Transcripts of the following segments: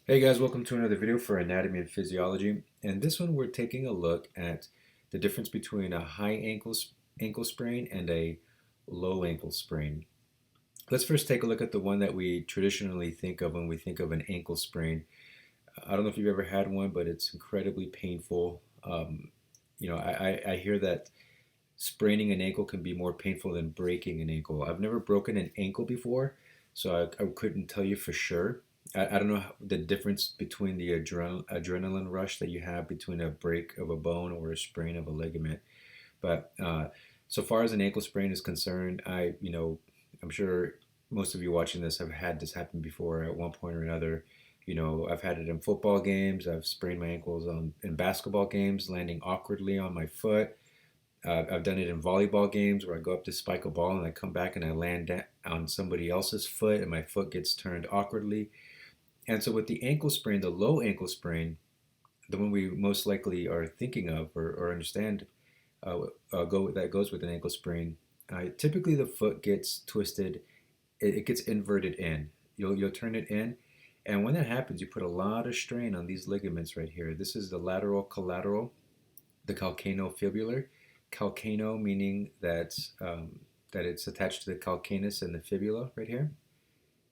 Hey guys, welcome to another video for anatomy and physiology. And this one we're taking a look at the difference between a high ankle sprain and a low ankle sprain. Let's first take a look at the one that we traditionally think of when we think of an ankle sprain. I don't know if you've ever had one, but it's incredibly painful. I hear that spraining an ankle can be more painful than breaking an ankle. I've never broken an ankle before, so I couldn't tell you for sure. I don't know the difference between the adrenaline rush that you have between a break of a bone or a sprain of a ligament. But so far as an ankle sprain is concerned, I'm sure most of you watching this have had this happen before at one point or another. I've had it in football games. I've sprained my ankles in basketball games, landing awkwardly on my foot. I've done it in volleyball games where I go up to spike a ball and I come back and I land on somebody else's foot and my foot gets turned awkwardly. And so with the ankle sprain, the low ankle sprain, the one we most likely are thinking of or understand that goes with an ankle sprain, typically the foot gets twisted, it gets inverted in. You'll turn it in, and when that happens, you put a lot of strain on these ligaments right here. This is the lateral collateral, the calcaneofibular. Calcano meaning that it's attached to the calcaneus and the fibula right here.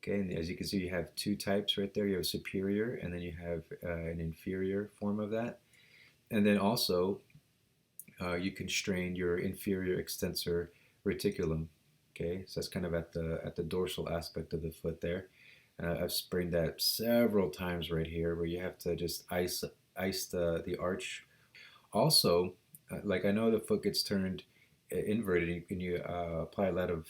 Okay, and as you can see, you have two types right there. You have a superior, and then you have an inferior form of that. And then also, you can strain your inferior extensor reticulum. Okay, so that's kind of at the dorsal aspect of the foot there. I've sprained that several times right here, where you have to just ice the arch. Also, like I know the foot gets turned inverted, and you apply a lot of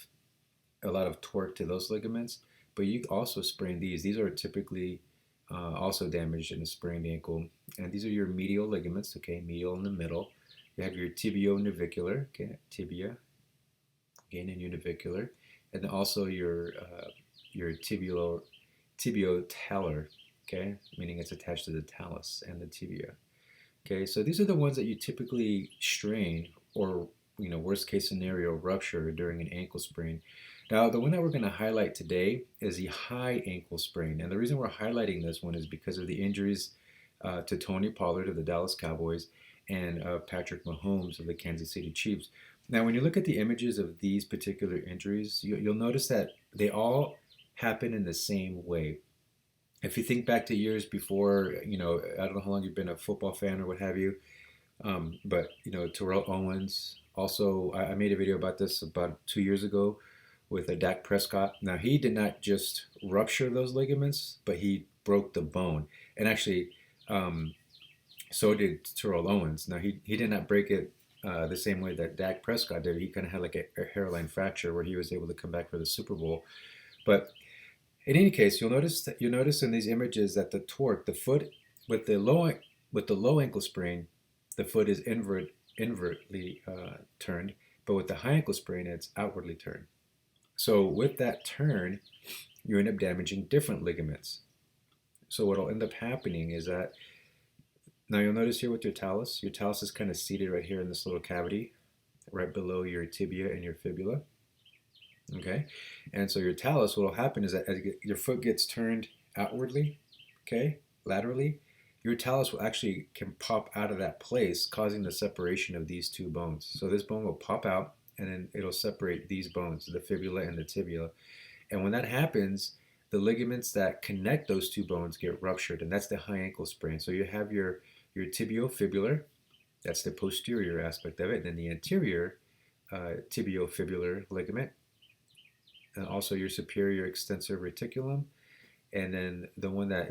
torque to those ligaments, but you also sprain these. These are typically also damaged in a sprained ankle, and these are your medial ligaments. Okay, medial in the middle. You have your tibio-navicular. Okay, tibia, again, and univicular, and then also your tibio-talar. Okay, meaning it's attached to the talus and the tibia. Okay, so these are the ones that you typically strain or worst case scenario rupture during an ankle sprain. Now, the one that we're going to highlight today is the high ankle sprain, and the reason we're highlighting this one is because of the injuries to Tony Pollard of the Dallas Cowboys and Patrick Mahomes of the Kansas City Chiefs. Now, when you look at the images of these particular injuries, you'll notice that they all happen in the same way. If you think back to years before, I don't know how long you've been a football fan or what have you, but Terrell Owens. Also, I made a video about this about 2 years ago with a Dak Prescott. Now he did not just rupture those ligaments, but he broke the bone, and actually, so did Terrell Owens. Now he did not break it the same way that Dak Prescott did. He kind of had like a hairline fracture where he was able to come back for the Super Bowl, but in any case, you'll notice in these images that the torque, the foot with the low ankle sprain, the foot is invertly turned, but with the high ankle sprain, it's outwardly turned. So with that turn, you end up damaging different ligaments. So what'll end up happening is that now you'll notice here with your talus is kind of seated right here in this little cavity, right below your tibia and your fibula. Okay, and so your talus, what will happen is that as your foot gets turned outwardly, okay, laterally, your talus will actually can pop out of that place, causing the separation of these two bones. So this bone will pop out, and then it'll separate these bones, the fibula and the tibia. And when that happens, the ligaments that connect those two bones get ruptured, and that's the high ankle sprain. So you have your tibiofibular, that's the posterior aspect of it, and then the anterior tibiofibular ligament, and also your superior extensor reticulum, and then the one that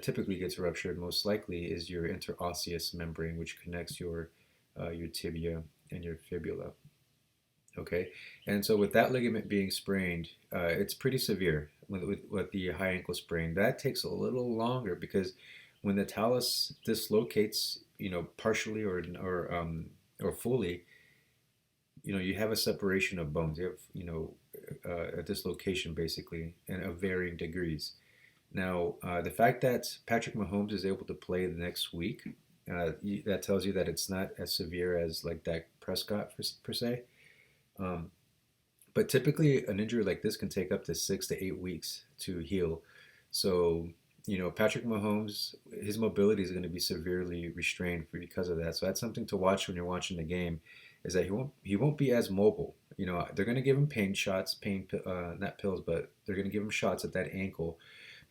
typically gets ruptured most likely is your interosseous membrane, which connects your tibia and your fibula. Okay, and so with that ligament being sprained, it's pretty severe with the high ankle sprain. That takes a little longer because when the talus dislocates, partially or fully, you have a separation of bones. You have, a dislocation basically, and of varying degrees. Now, the fact that Patrick Mahomes is able to play the next week, that tells you that it's not as severe as like Dak Prescott per se. But typically, an injury like this can take up to 6 to 8 weeks to heal. So, Patrick Mahomes, his mobility is going to be severely restrained because of that. So that's something to watch when you're watching the game, is that he won't be as mobile. They're going to give him pain shots, not pills, but they're going to give him shots at that ankle.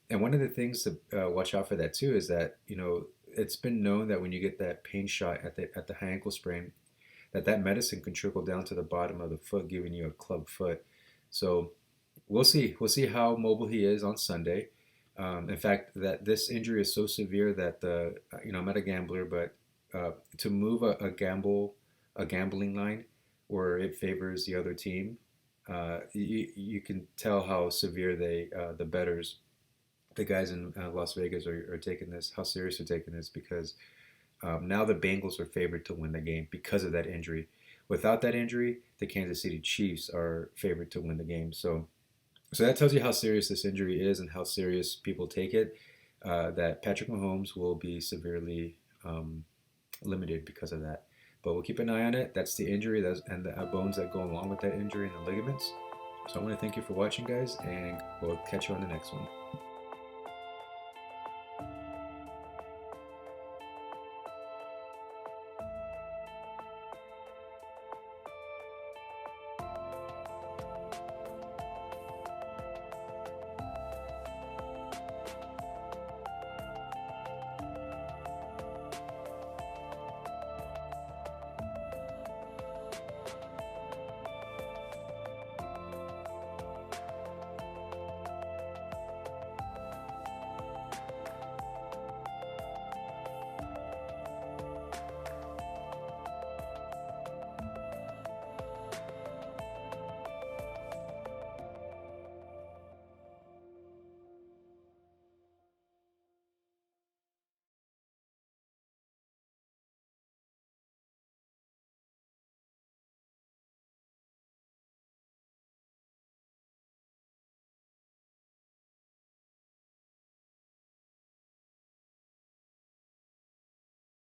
And one of the things to watch out for that too is that it's been known that when you get that pain shot at the high ankle sprain, that medicine can trickle down to the bottom of the foot, giving you a club foot. So we'll see. We'll see how mobile he is on Sunday. In fact, that this injury is so severe that I'm not a gambler, but to move a gambling line where it favors the other team, you can tell how severe the bettors, the guys in Las Vegas are taking this, how serious they're taking this, because now the Bengals are favored to win the game because of that injury. Without that injury, the Kansas City Chiefs are favored to win the game. So that tells you how serious this injury is and how serious people take it. That Patrick Mahomes will be severely limited because of that. But we'll keep an eye on it. That's the injury and the bones that go along with that injury and the ligaments. So I want to thank you for watching, guys, and we'll catch you on the next one.